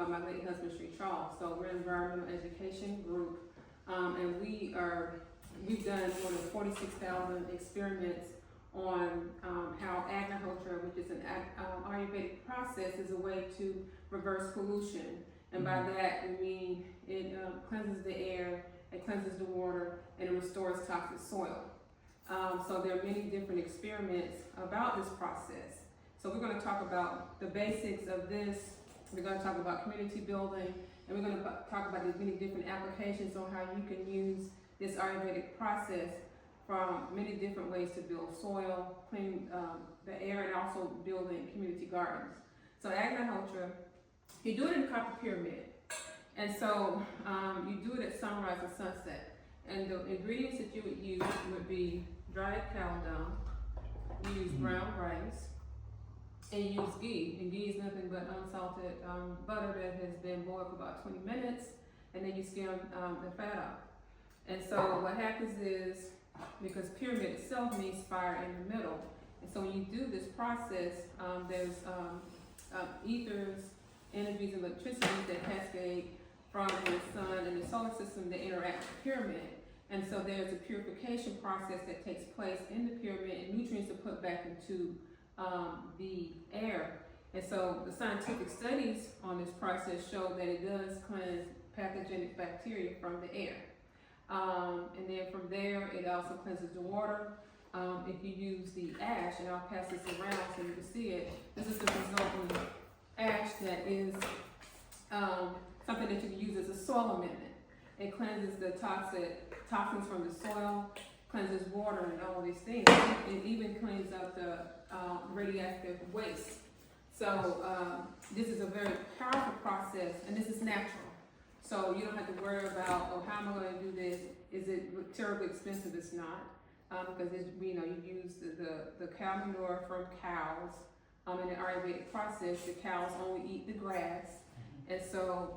by my late husband, Street Charles. So we're an environmental education group, and we've done more than 46,000 experiments on how Agnihotra, which is an Ayurvedic process, is a way to reverse pollution. And by that, we mean it cleanses the air, it cleanses the water, and it restores toxic soil. So there are many different experiments about this process. So we're going to talk about the basics of this. We're going to talk about community building, and we're going to talk about the many different applications on how you can use this Ayurvedic process from many different ways to build soil, clean the air, and also building community gardens. So Agnihotra, you do it in a copper pyramid. And so you do it at sunrise and sunset. And the ingredients that you would use would be dried cow dung, you use brown rice, and you use ghee. And ghee is nothing but unsalted butter that has been boiled for about 20 minutes, and then you skim the fat off. And so what happens is, because pyramid itself means fire in the middle, and so when you do this process, there's ethers, energies, and electricities that cascade from the sun and the solar system that interact with the pyramid. And so there's a purification process that takes place in the pyramid, and nutrients are put back into the air. And so the scientific studies on this process show that it does cleanse pathogenic bacteria from the air. And then from there, it also cleanses the water. If you use the ash, and I'll pass this around so you can see it, this is the resulting ash that is something that you can use as a soil amendment. It cleanses the toxins from the soil, cleanses water and all these things. It even cleans up the radioactive waste. So this is a very powerful process, and this is natural. So you don't have to worry about, oh, how am I going to do this? Is it terribly expensive? It's not, because it's, you use the cow manure from cows. In the Ayurvedic process, the cows only eat the grass, and so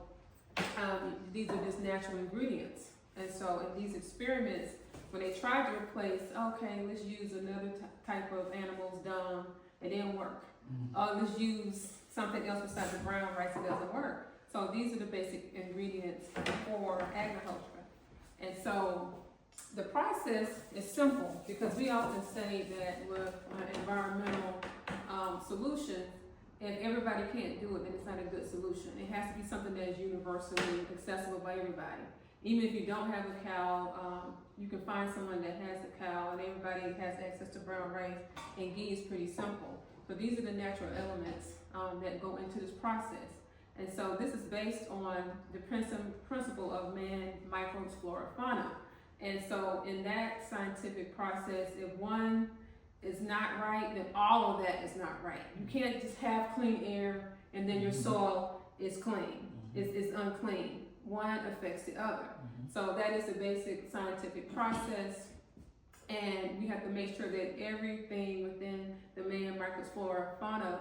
these are just natural ingredients. And so in these experiments, when they tried to replace, okay, let's use another type of animal's dung, it didn't work. Let's use something else besides the brown rice, it doesn't work. So these are the basic ingredients for Agnihotra. And so the process is simple, because we often say that with an environmental solution, if everybody can't do it, then it's not a good solution. It has to be something that is universally accessible by everybody. Even if you don't have a cow, you can find someone that has a cow, and everybody has access to brown rice, and ghee is pretty simple. So these are the natural elements that go into this process. And so this is based on the principle of man, microbes, flora, fauna. And so in that scientific process, if one is not right, then all of that is not right. You can't just have clean air and then your soil is clean. It's unclean. One affects the other. So that is the basic scientific process. And we have to make sure that everything within the man, microbes, flora, fauna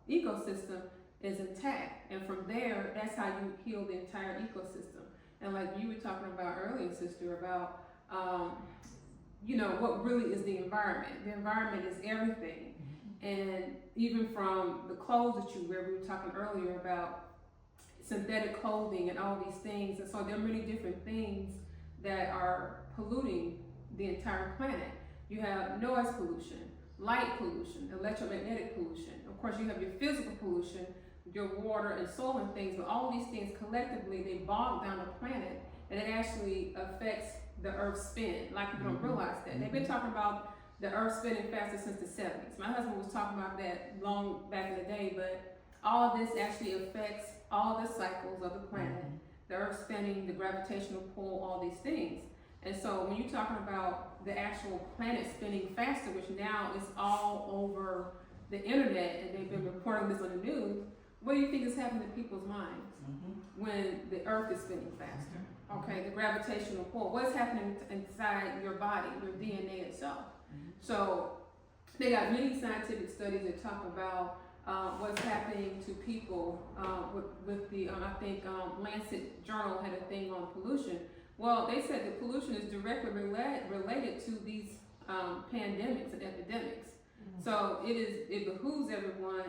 ecosystem is intact. And from there, that's how you heal the entire ecosystem. And like you were talking about earlier, sister, about what really is the environment. The environment is everything. And even from the clothes that you wear, we were talking earlier about synthetic clothing and all these things. And so there are many different things that are polluting the entire planet. You have noise pollution, light pollution, electromagnetic pollution. Of course, you have your physical pollution, your water and soil and things, but all these things collectively, they bog down the planet, and it actually affects the Earth's spin. A lot of people don't realize that. They've been talking about the Earth spinning faster since the 70s. My husband was talking about that long back in the day, but all of this actually affects all the cycles of the planet. The Earth spinning, the gravitational pull, all these things. And so when you're talking about the actual planet spinning faster, which now is all over the internet, and they've been reporting this on the news, what do you think is happening to people's minds when the Earth is spinning faster? Okay, the gravitational pull. What's happening inside your body, your DNA itself? So they got many scientific studies that talk about what's happening to people with the, I think Lancet Journal had a thing on pollution. Well, they said that pollution is directly related to these pandemics and epidemics. So it behooves everyone,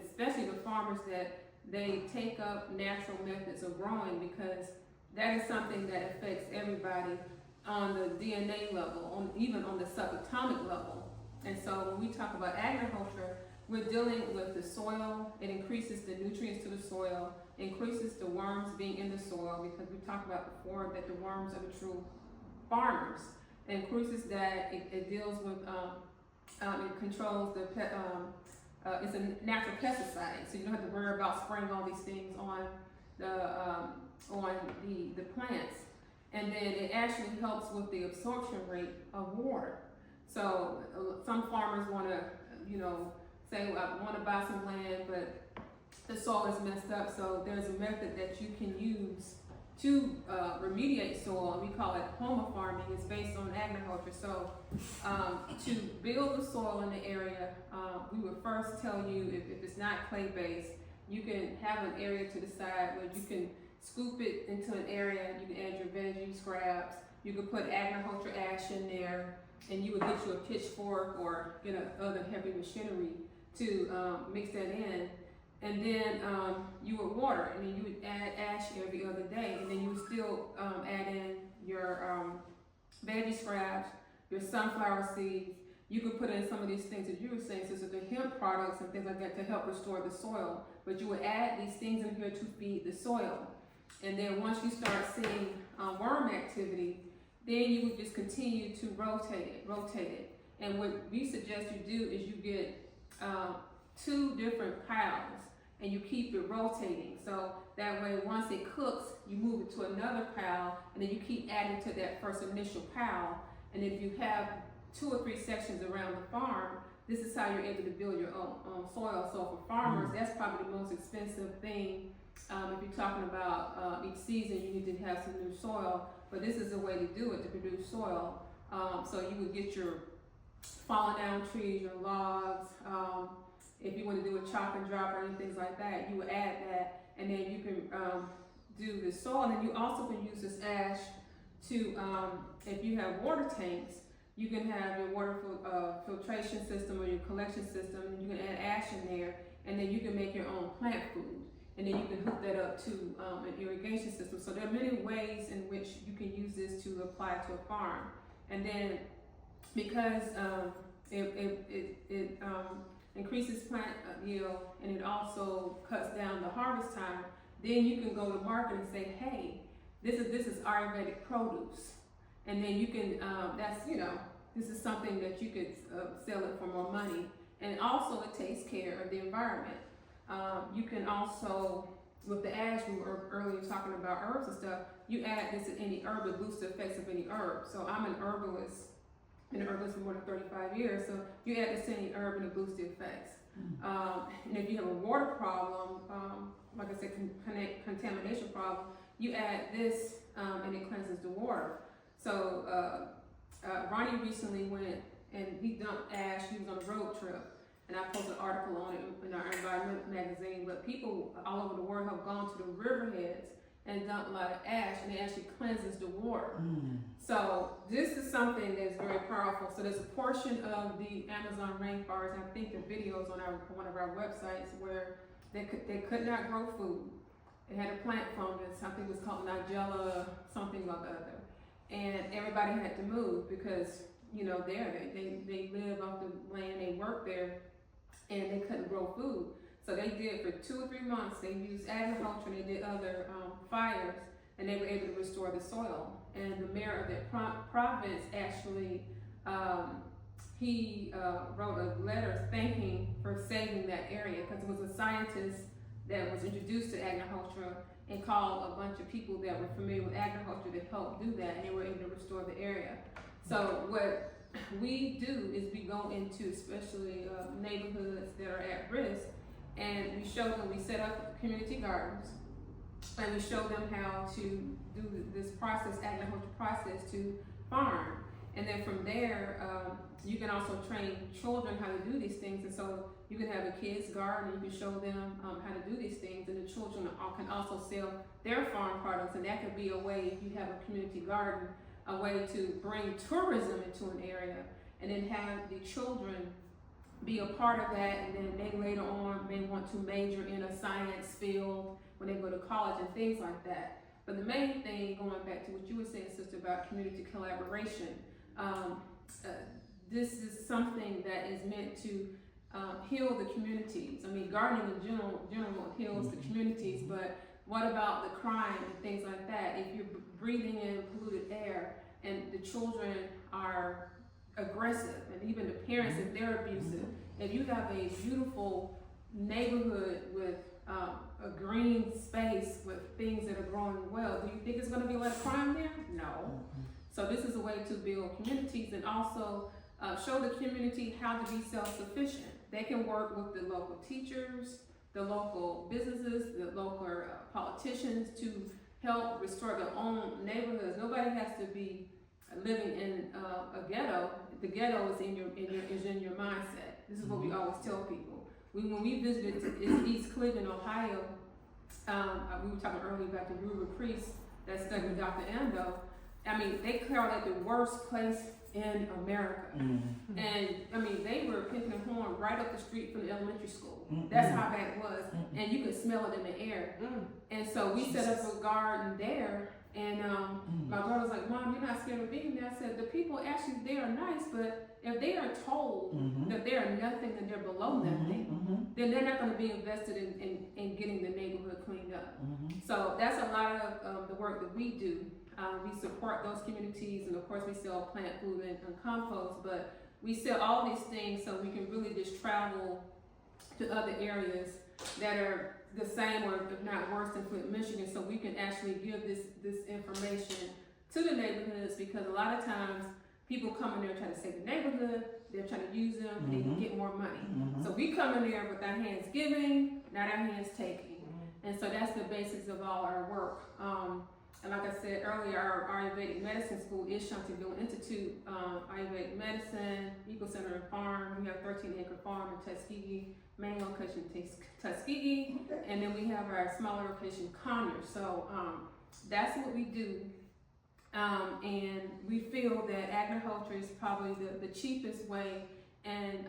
especially the farmers that they take up natural methods of growing, because that is something that affects everybody on the DNA level, even on the subatomic level. And so when we talk about agriculture, we're dealing with the soil. It increases the nutrients to the soil, increases the worms being in the soil, because we talked about before that the worms are the true farmers. It increases that. It deals with, it controls the it's a natural pesticide, so you don't have to worry about spraying all these things on the plants. And then it actually helps with the absorption rate of water. So some farmers want to, say, well, I want to buy some land, but the soil is messed up. So there's a method that you can use to remediate soil, and we call it Homa farming. It's based on agriculture. So to build the soil in the area, we would first tell you if it's not clay-based, you can have an area to the side where you can scoop it into an area. You can add your veggie scraps. You can put agriculture ash in there, and you would get you a pitchfork or get other heavy machinery to mix that in. And then you would water, and then you would add ash every other day, and then you would still add in your veggie scraps, your sunflower seeds. You could put in some of these things that you were saying, such as the hemp products and things like that, to help restore the soil. But you would add these things in here to feed the soil. And then once you start seeing worm activity, then you would just continue to rotate it. And what we suggest you do is you get 2 different piles, and you keep it rotating. So that way, once it cooks, you move it to another pile, and then you keep adding to that first initial pile. And if you have 2 or 3 sections around the farm, this is how you're able to build your own soil. So for farmers, that's probably the most expensive thing. If you're talking about each season, you need to have some new soil, but this is a way to do it, to produce soil. So you would get your fallen down trees, your logs. If you want to do a chop and drop or anything like that, you would add that, and then you can do the soil. And then you also can use this ash to, if you have water tanks, you can have your water filtration system or your collection system, and you can add ash in there, and then you can make your own plant food. And then you can hook that up to an irrigation system. So there are many ways in which you can use this to apply to a farm. And then because it increases plant yield, and it also cuts down the harvest time, then you can go to market and say, hey, this is Ayurvedic produce. And then you can, this is something that you could sell it for more money. And also it takes care of the environment. You can also, with the ash, we were earlier talking about herbs and stuff, you add this to any herb to boost the effects of any herb. So I'm an herbalist, been an herbalist for more than 35 years, so you add this to any herb and it boosts the effects. And if you have a water problem, like I said, contamination problem, you add this and it cleanses the water. So Ronnie recently went and he dumped ash. He was on a road trip, and I posted an article on it in our environment magazine. But people all over the world have gone to the riverheads and dumped a lot of ash, and it actually cleanses the water. So this is something that's very powerful. So there's a portion of the Amazon rainforest, and I think the videos on one of our websites, where they could not grow food. It had a plant fungus, I think it was called Nigella, something or the other. And everybody had to move because, they live off the land, they work there, and they couldn't grow food. So they did for 2 or 3 months, they used agriculture, and they did other fires, and they were able to restore the soil. And the mayor of that province actually, he wrote a letter thanking for saving that area, because it was a scientist that was introduced to agriculture and called a bunch of people that were familiar with agriculture to help do that, and they were able to restore the area. So what we do is we go into especially neighborhoods that are at risk, and we show them, we set up community gardens, and we show them how to do this process, agriculture process, to farm. And then from there, you can also train children how to do these things. And so you can have a kid's garden, and you can show them how to do these things, and the children can also sell their farm products. And that could be a way, if you have a community garden, a way to bring tourism into an area, and then have the children be a part of that, and then they later on may want to major in a science field when they go to college and things like that. But the main thing, going back to what you were saying, sister, about community collaboration, this is something that is meant to heal the communities. I mean, gardening in general heals the communities, but what about the crime and things like that? If you're breathing in polluted air and the children are aggressive, and even the parents, if they're abusive, if you have a beautiful neighborhood with a green space with things that are growing well, do you think it's going to be a lot of crime there? No. So this is a way to build communities and also show the community how to be self-sufficient. They can work with the local teachers, the local businesses, the local politicians to help restore their own neighborhoods. Nobody has to be living in a ghetto. The ghetto is in your mindset. This is what we always tell people. When we visited East Cleveland, Ohio, we were talking earlier about the rural priest that studied with Dr. Ando. I mean, they called it the worst place in America. And I mean, they were picking a horn right up the street from the elementary school. That's how bad it was. And you could smell it in the air. And so we set up a garden there. And my daughter was like, Mom, you're not scared of being there? I said, the people actually there are nice, but if they are told that they are nothing and they're below nothing, then they're not going to be invested in getting the neighborhood cleaned up. So that's a lot of the work that we do. We support those communities, and of course we sell plant food and compost, but we sell all these things so we can really just travel to other areas that are the same or if not worse than Flint, Michigan, so we can actually give this information to the neighborhoods, because a lot of times people come in there trying to save the neighborhood, they're trying to use them, and they can get more money. So we come in there with our hands giving, not our hands taking. And so that's the basis of all our work. And like I said earlier, our Ayurvedic medicine school is Shanti Villa Institute, Ayurvedic medicine, Eco Center and Farm. We have 13-acre farm in Tuskegee, main location Tuskegee, and then we have our smaller location Conyers. So that's what we do. And we feel that Agnihotra is probably the cheapest way and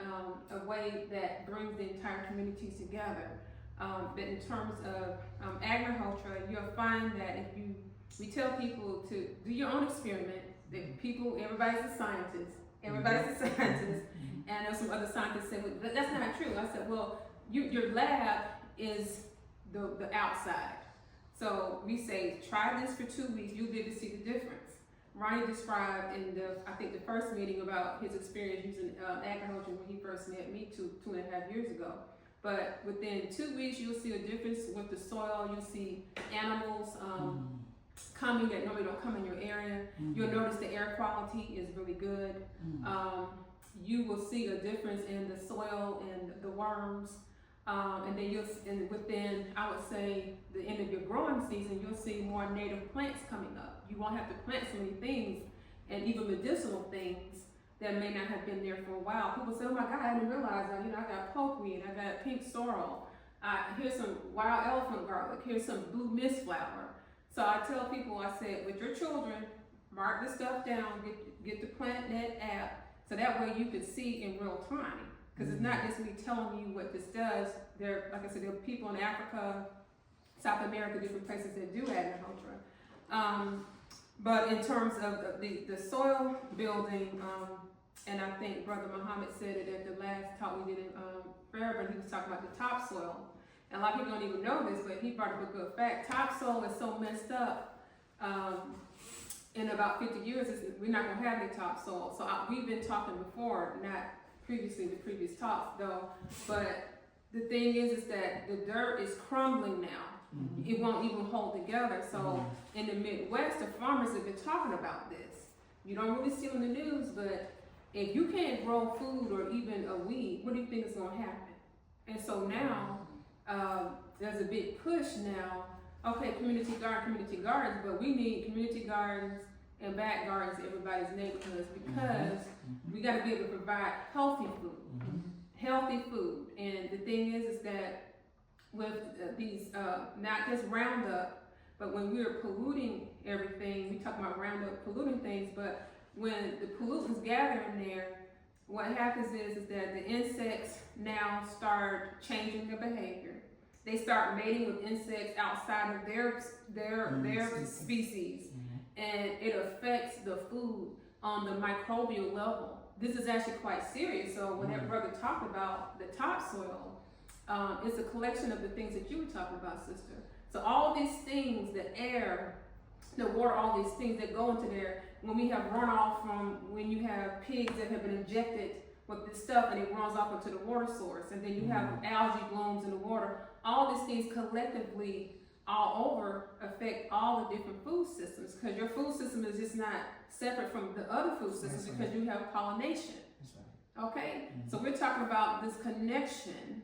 a way that brings the entire communities together. But in terms of Agnihotra, you'll find that we tell people to do your own experiment. That everybody's a scientist. Everybody's a scientist. And there's some other scientists say, well, that's not true. I said, well, your lab is the outside. So we say, try this for 2 weeks. You'll be able to see the difference. Ronnie described in I think the first meeting about his experience using Agnihotra when he first met me 2.5 years ago. But within 2 weeks, you'll see a difference with the soil. You'll see animals coming that normally don't come in your area. You'll notice the air quality is really good. You will see a difference in the soil and the worms. And then within, I would say, the end of your growing season, you'll see more native plants coming up. You won't have to plant so many things, and even medicinal things that may not have been there for a while. People say, oh my God, I didn't realize that. I got pokeweed, I got pink sorrel. Here's some wild elephant garlic. Here's some blue mist flower. So I tell people, I said, with your children, mark this stuff down, get the PlantNet app, so that way you can see in real time. Because it's not just me telling you what this does. Like I said, there are people in Africa, South America, different places that do Agnihotra. But in terms of the soil building, and I think Brother Muhammad said it at the last talk we did in Fairburn, he was talking about the topsoil. And a lot of people don't even know this, but he brought up a good fact. Topsoil is so messed up. In about 50 years, we're not going to have any topsoil. So we've been talking before, not previously the previous talks though, but the thing is that the dirt is crumbling now. It won't even hold together. So in the Midwest, the farmers have been talking about this. You don't really see it in the news, but if you can't grow food or even a weed, what do you think is going to happen? And so now there's a big push now. Okay, community gardens, but we need community gardens and back gardens in everybody's neighborhoods, because we got to be able to provide healthy food. Healthy food. And the thing is that with these, not just Roundup, but when we're polluting everything, we talk about Roundup polluting things, but when the pollutants gather in there, what happens is that the insects now start changing their behavior. They start mating with insects outside of their species, and it affects the food on the microbial level. This is actually quite serious. So when that brother talked about the topsoil, it's a collection of the things that you were talking about, sister. So all these things, the air, the water, all these things that go into there, when we have runoff from, when you have pigs that have been injected with this stuff and it runs off into the water source, and then you have algae blooms in the water, all these things collectively all over affect all the different food systems, because your food system is just not separate from the other food systems. That's because you have pollination. That's right. Okay? So we're talking about this connection,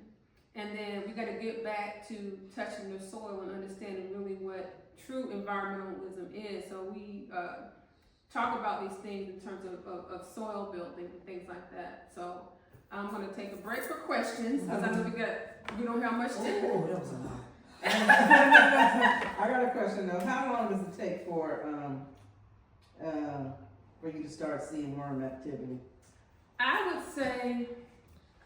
and then we got to get back to touching the soil and understanding really what true environmentalism is. So we talk about these things in terms of soil building and things like that. So I'm going to take a break for questions, because I know we don't have much time. Oh, that was a lot. I got a question though. How long does it take for you to start seeing worm activity? I would say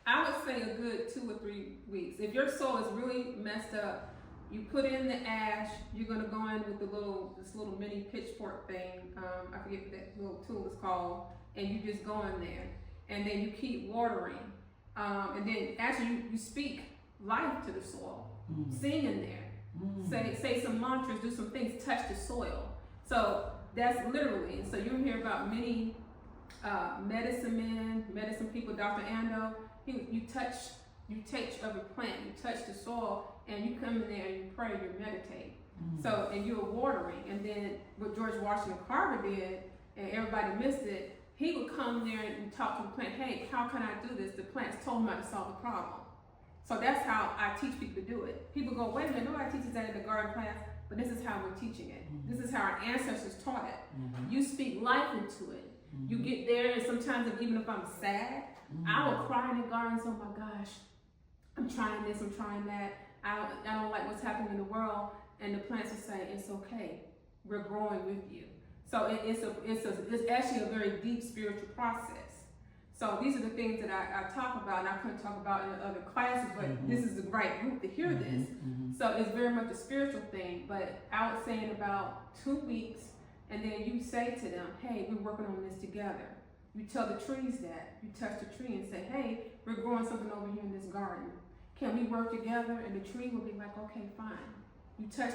a good 2 or 3 weeks. If your soil is really messed up, you put in the ash. You're gonna go in with this little mini pitchfork thing. I forget what that little tool is called, and you just go in there, and then you keep watering, and then actually you speak life to the soil. Sing in there, say some mantras, do some things, touch the soil. So that's literally. So you hear about many medicine people, Dr. Ando. You touch of a plant, you touch the soil, and you come in there and you pray, you meditate. So, and you're watering. And then what George Washington Carver did, and everybody missed it, he would come there and talk to the plant. Hey, how can I do this? The plants told him how to solve the problem. So that's how I teach people to do it. People go, wait a minute, nobody teaches that in the garden class, but this is how we're teaching it. This is how our ancestors taught it. You speak life into it. You get there, and sometimes even if I'm sad, I will cry in the gardens, oh my gosh, I'm trying this, I'm trying that. I don't like what's happening in the world. And the plants will say, it's okay, we're growing with you. So it's actually a very deep spiritual process. So these are the things that I talk about, and I couldn't talk about in the other classes, but this is the right group to hear this. So it's very much a spiritual thing, but I would say in about 2 weeks, and then you say to them, hey, we're working on this together. You tell the trees that. You touch the tree and say, hey, we're growing something over here in this garden. Can we work together? And the tree will be like, okay, fine. You touch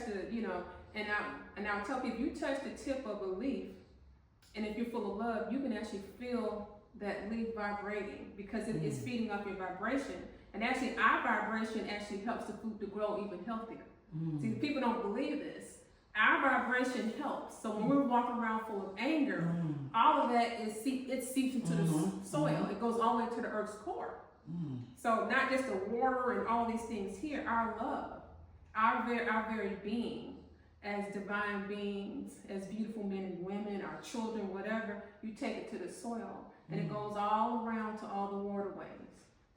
and I'll tell people, if you touch the tip of a leaf, and if you're full of love, you can actually feel that leaf vibrating, because it is feeding off your vibration. And actually, our vibration actually helps the food to grow even healthier. See, people don't believe this. Our vibration helps. So when we're walking around full of anger, all of that it seeps into the soil. It goes all the way to the earth's core. So not just the water and all these things here, our love, our very being, as divine beings, as beautiful men and women, our children, whatever, you take it to the soil, and it goes all around to all the waterways,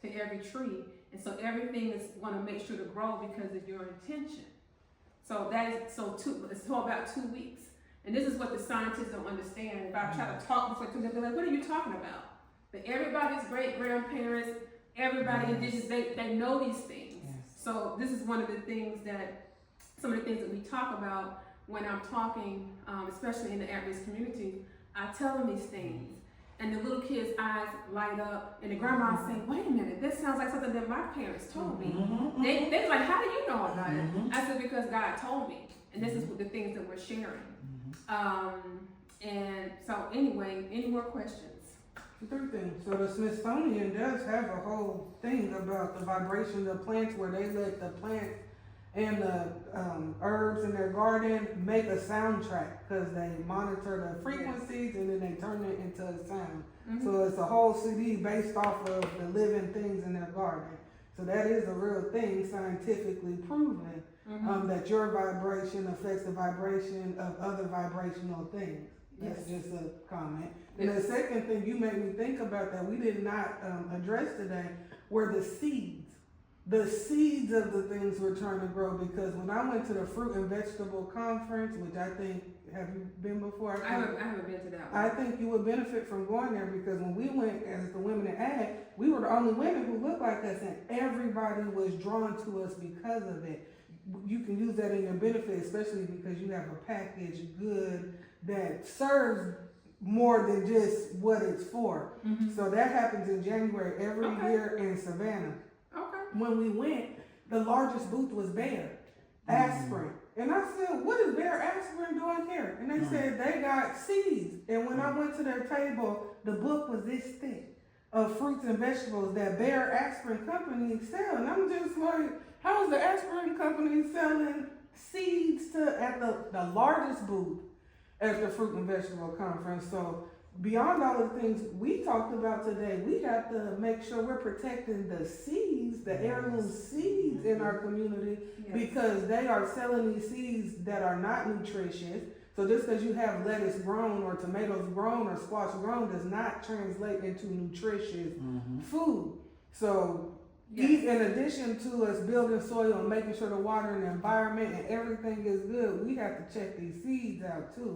to every tree. And so everything is going to make sure to grow because of your intention. So it's about 2 weeks. And this is what the scientists don't understand. If I try to talk before 2 weeks, they're like, what are you talking about? But everybody's great-grandparents, everybody indigenous, they know these things. So this is one of the things some of the things that we talk about when I'm talking, especially in the at-risk communities. I tell them these things. And the little kids' eyes light up, and the grandma's saying, wait a minute, this sounds like something that my parents told me. They're like, how do you know about it? I said, because God told me. And this is the things that we're sharing. And so anyway, any more questions? 3 things. So the Smithsonian does have a whole thing about the vibration of plants, where they let the plants and the herbs in their garden make a soundtrack, because they monitor the frequencies and then they turn it into a sound. So it's a whole CD based off of the living things in their garden. So that is a real thing, scientifically proven, that your vibration affects the vibration of other vibrational things. That's just a comment. And the second thing you made me think about that we did not address today were the seeds. The seeds of the things we're trying to grow, because when I went to the fruit and vegetable conference, which I think Have you been before? I haven't been to that one. I think you would benefit from going there because when we went as the women in ag, we were the only women who looked like us, and everybody was drawn to us because of it. You can use that in your benefit, especially because you have a package good that serves more than just what it's for. Mm-hmm. So that happens in January every year in Savannah. Okay. When we went, the largest booth was Bayer Aspirin. And I said, what is Bayer Aspirin doing here? And they said they got seeds. And when I went to their table, the book was this thick of fruits and vegetables that Bayer Aspirin Company sell. And I'm just like, how is the aspirin company selling seeds at the largest booth at the fruit and vegetable conference? So beyond all of the things we talked about today, we have to make sure we're protecting the seeds, the heirloom seeds in our community, because they are selling these seeds that are not nutritious. So just because you have lettuce grown or tomatoes grown or squash grown does not translate into nutritious food. So in addition to us building soil and making sure the water and the environment and everything is good, we have to check these seeds out too.